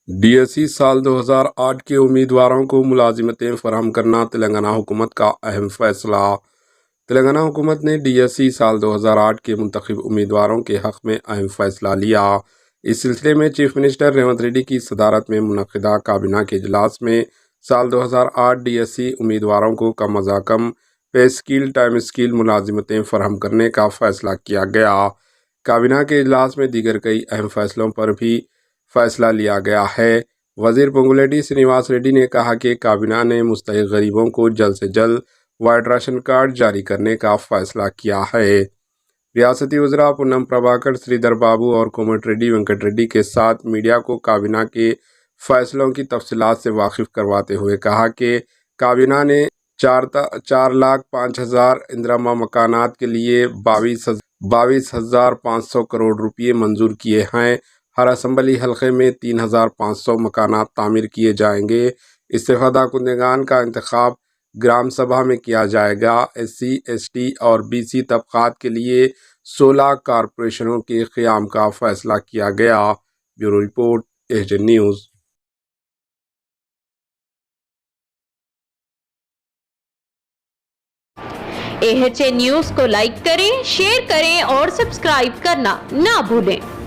DSE साल 2008 के उम्मीदवारों को मुलाजिमतें फराहम करना तेलंगाना हुकूमत का अहम फैसला। तेलंगाना हुकूमत ने DSE साल 2008 के मुंतखब उम्मीदवारों के हक़ में अहम फैसला लिया। इस सिलसिले में चीफ मिनिस्टर रेवंत रेड्डी की सदारत में मुनक़िदा काबीना के इजलास में साल 2008 DSE उम्मीदवारों को कम अज़ कम पे स्किल टाइम स्किल मुलाजिमतें फराहम करने का फैसला किया गया। काबीना के इजलास में दीगर कई अहम फैसलों पर भी फैसला लिया गया है। वज़ीर पोंगुलेटी श्रीनिवास रेड्डी ने कहा कि काबीना ने मुस्तहिक़ गरीबों को जल्द से जल्द वाइट राशन कार्ड जारी करने का फैसला किया है। रियासती वज़रा पुन्नम प्रभाकर, श्रीधर बाबू और कोमटिरेड्डी वेंकट रेड्डी के साथ मीडिया को काबीना के फैसलों की तफसीलात से वाकिफ़ करवाते हुए कहा कि काबीना ने 4,05,000 इंदिरामा मकानात के लिए 22,500 करोड़ रुपये मंजूर किए हैं। हर असम्बली हल्के में 3,500 मकानात तामीर किए जाएंगे। इस्तेफादा कुंदगान का इंतखाब ग्राम सभा में किया जाएगा। SC, ST और BC तबक़ात के लिए 16 कारपोरेशनों के क़याम का फैसला किया गया। Bureau report, AJ news. AHA news को लाइक करें, शेयर करें और सब्सक्राइब करना ना भूलें।